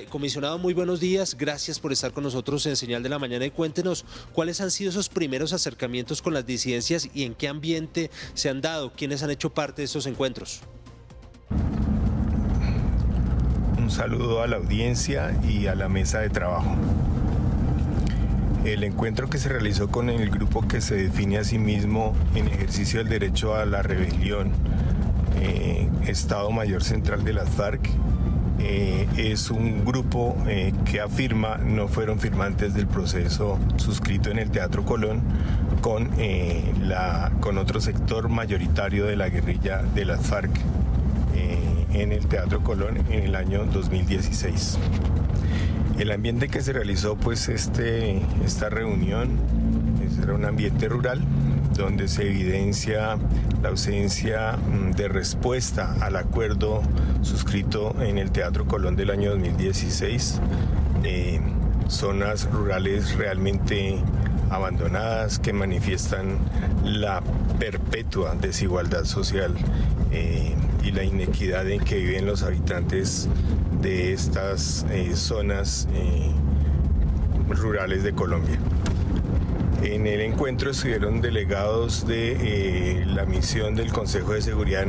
Comisionado, muy buenos días, gracias por estar con nosotros en Señal de la Mañana y cuéntenos cuáles han sido esos primeros acercamientos con las disidencias y en qué ambiente se han dado, quiénes han hecho parte de estos encuentros. Un saludo a la audiencia y a la mesa de trabajo. El encuentro que se realizó con el grupo que se define a sí mismo en ejercicio del derecho a la rebelión, Estado Mayor Central de las FARC, es un grupo que afirma no fueron firmantes del proceso suscrito en el Teatro Colón con otro sector mayoritario de la guerrilla de las FARC en el Teatro Colón en el año 2016. El ambiente que se realizó, pues esta reunión, era un ambiente rural donde se evidencia la ausencia de respuesta al acuerdo suscrito en el Teatro Colón del año 2016. Zonas rurales realmente abandonadas que manifiestan la perpetua desigualdad social y la inequidad en que viven los habitantes de estas zonas rurales de Colombia. En el encuentro estuvieron delegados de la misión del Consejo de Seguridad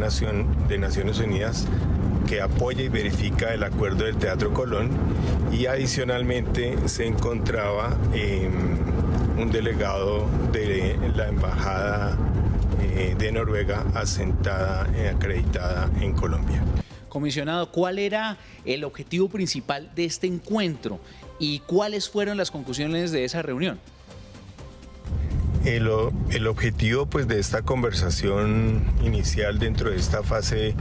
de Naciones Unidas que apoya y verifica el acuerdo del Teatro Colón, y adicionalmente se encontraba un delegado de la Embajada de Noruega acreditada en Colombia. Comisionado, ¿cuál era el objetivo principal de este encuentro y cuáles fueron las conclusiones de esa reunión? El objetivo, pues, de esta conversación inicial dentro de esta fase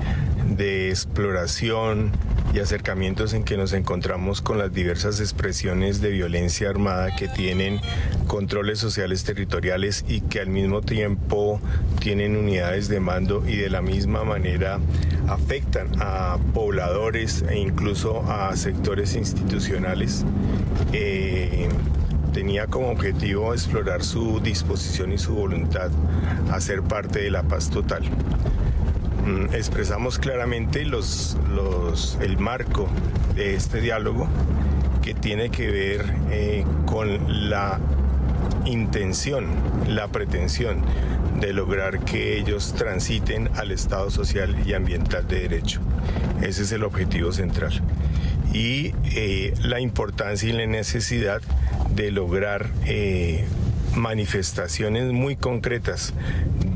de exploración y acercamientos en que nos encontramos con las diversas expresiones de violencia armada que tienen controles sociales territoriales y que al mismo tiempo tienen unidades de mando y de la misma manera afectan a pobladores e incluso a sectores institucionales, tenía como objetivo explorar su disposición y su voluntad a ser parte de la paz total. Expresamos claramente el marco de este diálogo, que tiene que ver con la intención, la pretensión de lograr que ellos transiten al Estado social y ambiental de derecho. Ese es el objetivo central. Y la importancia y la necesidad de lograr manifestaciones muy concretas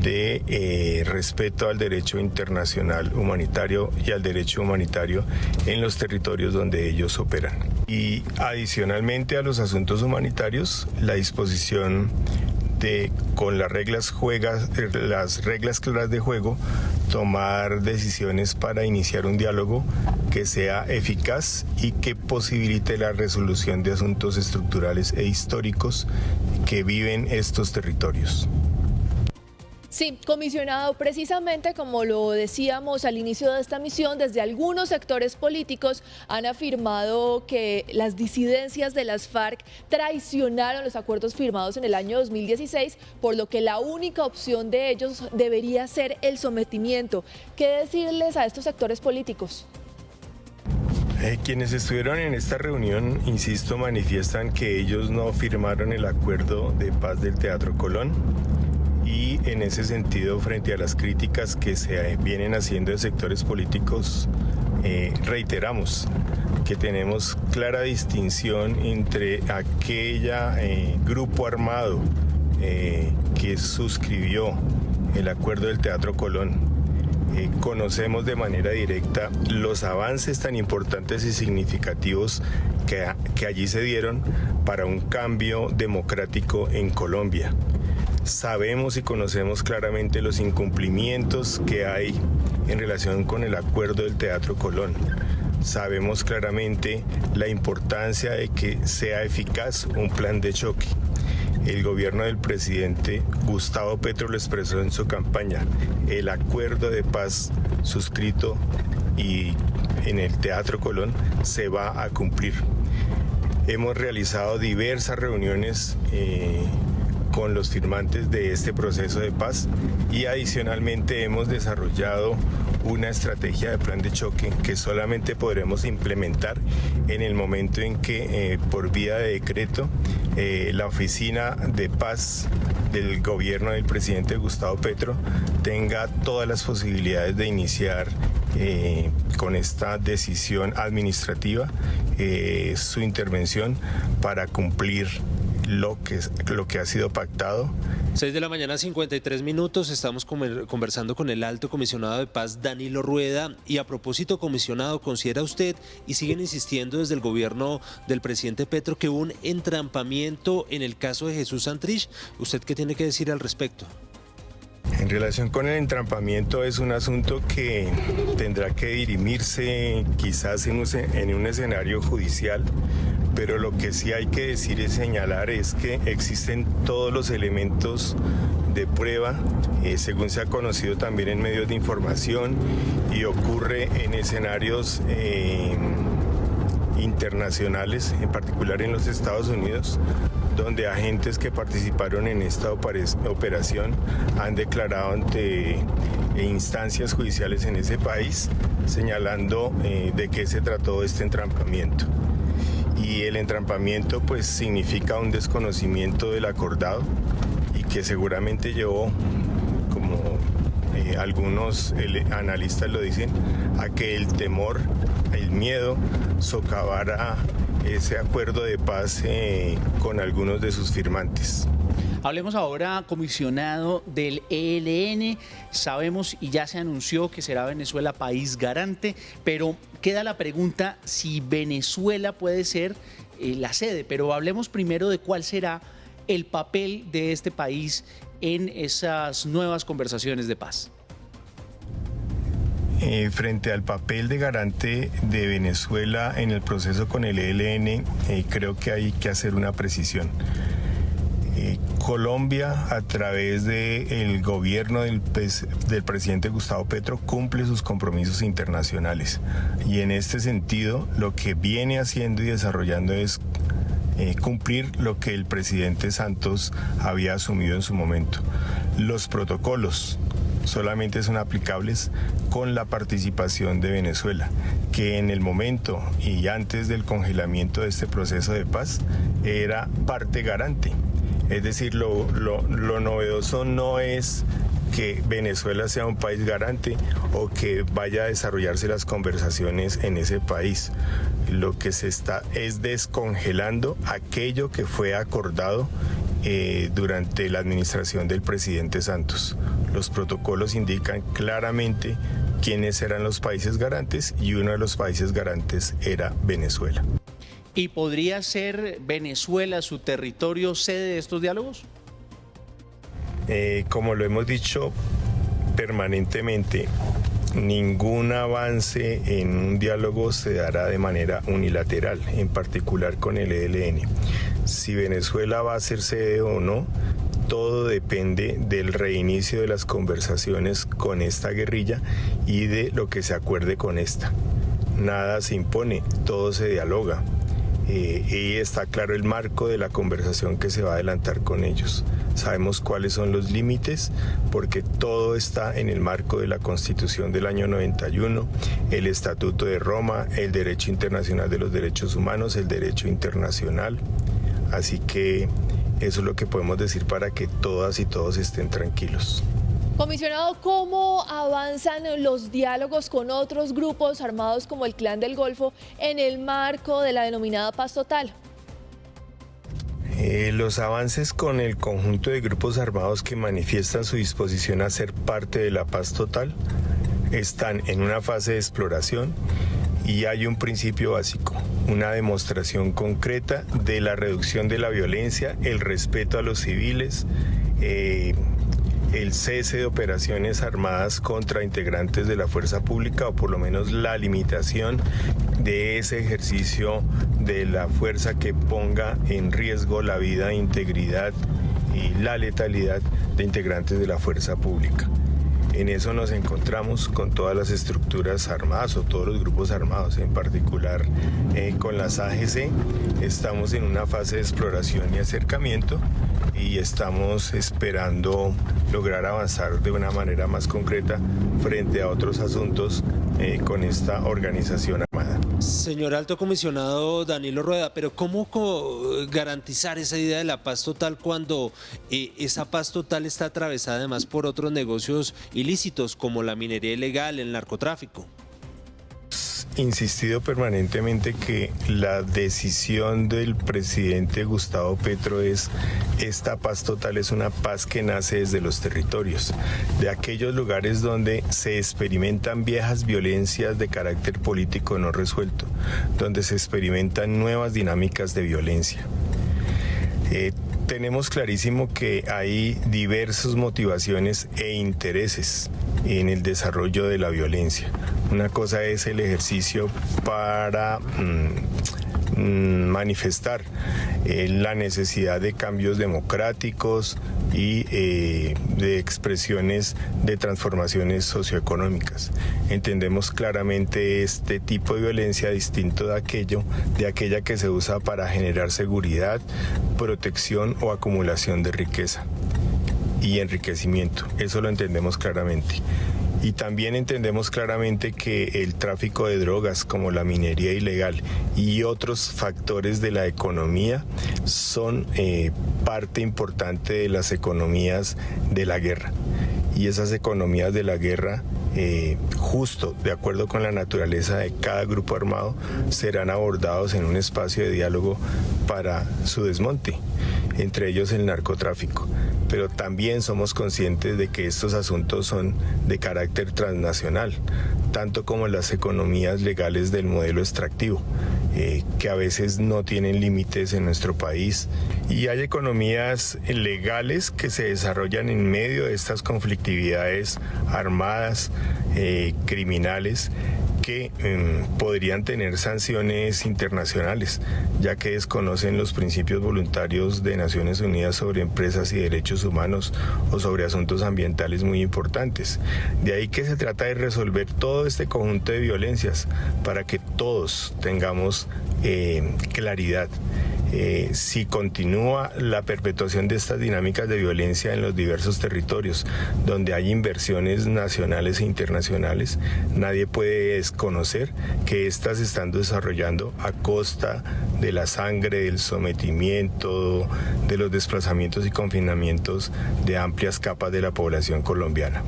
de respeto al derecho internacional humanitario y al derecho humanitario en los territorios donde ellos operan. Y adicionalmente a los asuntos humanitarios, la disposición de, con las reglas claras de juego, tomar decisiones para iniciar un diálogo que sea eficaz y que posibilite la resolución de asuntos estructurales e históricos que viven estos territorios. Sí, comisionado, precisamente como lo decíamos al inicio de esta misión, desde algunos sectores políticos han afirmado que las disidencias de las FARC traicionaron los acuerdos firmados en el año 2016, por lo que la única opción de ellos debería ser el sometimiento. ¿Qué decirles a estos sectores políticos? Quienes estuvieron en esta reunión, insisto, manifiestan que ellos no firmaron el acuerdo de paz del Teatro Colón. Y en ese sentido, frente a las críticas que se vienen haciendo de sectores políticos, reiteramos que tenemos clara distinción entre aquella grupo armado que suscribió el acuerdo del Teatro Colón. Conocemos de manera directa los avances tan importantes y significativos que allí se dieron para un cambio democrático en Colombia. Sabemos y conocemos claramente los incumplimientos que hay en relación con el acuerdo del Teatro Colón. Sabemos claramente la importancia de que sea eficaz un plan de choque. El gobierno del presidente Gustavo Petro lo expresó en su campaña. El acuerdo de paz suscrito y en el Teatro Colón se va a cumplir. Hemos realizado diversas reuniones con los firmantes de este proceso de paz y adicionalmente hemos desarrollado una estrategia de plan de choque que solamente podremos implementar en el momento en que por vía de decreto la Oficina de Paz del gobierno del presidente Gustavo Petro tenga todas las posibilidades de iniciar con esta decisión administrativa su intervención para cumplir lo que ha sido pactado. 6 de la mañana, 53 minutos. Estamos conversando con el alto comisionado de paz, Danilo Rueda. Y a propósito, comisionado, ¿considera usted, y siguen insistiendo desde el gobierno del presidente Petro, que hubo un entrampamiento en el caso de Jesús Santrich? ¿Usted qué tiene que decir al respecto? En relación con el entrampamiento, es un asunto que tendrá que dirimirse quizás en un escenario judicial, pero lo que sí hay que decir y señalar es que existen todos los elementos de prueba, según se ha conocido también en medios de información, y ocurre en escenarios internacionales, en particular en los Estados Unidos, donde agentes que participaron en esta operación han declarado ante instancias judiciales en ese país, señalando de qué se trató este entrampamiento. Y el entrampamiento pues significa un desconocimiento del acordado y que seguramente llevó, como algunos analistas lo dicen, a que el temor, el miedo socavara ese acuerdo de paz con algunos de sus firmantes. Hablemos ahora, comisionado, del ELN. Sabemos y ya se anunció que será Venezuela país garante, pero queda la pregunta si Venezuela puede ser la sede. Pero hablemos primero de cuál será el papel de este país en esas nuevas conversaciones de paz. Frente al papel de garante de Venezuela en el proceso con el ELN, creo que hay que hacer una precisión. Colombia, a través del gobierno del presidente Gustavo Petro, cumple sus compromisos internacionales. Y en este sentido, lo que viene haciendo y desarrollando es cumplir lo que el presidente Santos había asumido en su momento. Los protocolos solamente son aplicables con la participación de Venezuela, que en el momento y antes del congelamiento de este proceso de paz era parte garante. Es decir, lo novedoso no es que Venezuela sea un país garante o que vaya a desarrollarse las conversaciones en ese país. Lo que se está es descongelando aquello que fue acordado durante la administración del presidente Santos. Los protocolos indican claramente quiénes eran los países garantes y uno de los países garantes era Venezuela. ¿Y podría ser Venezuela su territorio sede de estos diálogos? Como lo hemos dicho permanentemente, ningún avance en un diálogo se dará de manera unilateral, en particular con el ELN. Si Venezuela va a ser sede o no, todo depende del reinicio de las conversaciones con esta guerrilla y de lo que se acuerde con esta. Nada se impone, todo se dialoga. Y está claro el marco de la conversación que se va a adelantar con ellos. Sabemos cuáles son los límites porque todo está en el marco de la Constitución del año 91, el Estatuto de Roma, el Derecho Internacional de los Derechos Humanos, el Derecho Internacional. Así que eso es lo que podemos decir para que todas y todos estén tranquilos. Comisionado, ¿cómo avanzan los diálogos con otros grupos armados como el Clan del Golfo en el marco de la denominada paz total? Los avances con el conjunto de grupos armados que manifiestan su disposición a ser parte de la paz total están en una fase de exploración y hay un principio básico, una demostración concreta de la reducción de la violencia, el respeto a los civiles, el cese de operaciones armadas contra integrantes de la fuerza pública, o por lo menos la limitación de ese ejercicio de la fuerza que ponga en riesgo la vida, integridad y la letalidad de integrantes de la fuerza pública. En eso nos encontramos con todas las estructuras armadas o todos los grupos armados, en particular con las AGC. Estamos en una fase de exploración y acercamiento y estamos esperando lograr avanzar de una manera más concreta frente a otros asuntos con esta organización armada. Señor Alto Comisionado Danilo Rueda, pero ¿cómo garantizar esa idea de la paz total cuando esa paz total está atravesada además por otros negocios ilícitos como la minería ilegal, el narcotráfico? Insistido permanentemente que la decisión del presidente Gustavo Petro es: esta paz total es una paz que nace desde los territorios, de aquellos lugares donde se experimentan viejas violencias de carácter político no resuelto, donde se experimentan nuevas dinámicas de violencia. Tenemos clarísimo que hay diversas motivaciones e intereses en el desarrollo de la violencia. Una cosa es el ejercicio para manifestar la necesidad de cambios democráticos y de expresiones de transformaciones socioeconómicas. Entendemos claramente este tipo de violencia distinto de aquella que se usa para generar seguridad, protección o acumulación de riqueza y enriquecimiento. Eso lo entendemos claramente. Y también entendemos claramente que el tráfico de drogas, como la minería ilegal y otros factores de la economía, son parte importante de las economías de la guerra. Y esas economías de la guerra, justo de acuerdo con la naturaleza de cada grupo armado, serán abordados en un espacio de diálogo para su desmonte, entre ellos el narcotráfico. Pero también somos conscientes de que estos asuntos son de carácter transnacional, tanto como las economías legales del modelo extractivo, que a veces no tienen límites en nuestro país. Y hay economías legales que se desarrollan en medio de estas conflictividades armadas, criminales, que podrían tener sanciones internacionales, ya que desconocen los principios voluntarios de Naciones Unidas sobre empresas y derechos humanos o sobre asuntos ambientales muy importantes. De ahí que se trata de resolver todo este conjunto de violencias para que todos tengamos claridad. Si continúa la perpetuación de estas dinámicas de violencia en los diversos territorios donde hay inversiones nacionales e internacionales, nadie puede desconocer que estas se están desarrollando a costa de la sangre, del sometimiento, de los desplazamientos y confinamientos de amplias capas de la población colombiana.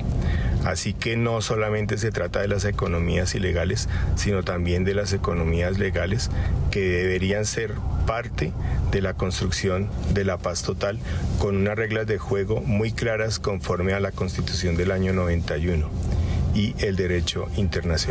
Así que no solamente se trata de las economías ilegales, sino también de las economías legales que deberían ser parte de la construcción de la paz total con unas reglas de juego muy claras conforme a la Constitución del año 91 y el derecho internacional.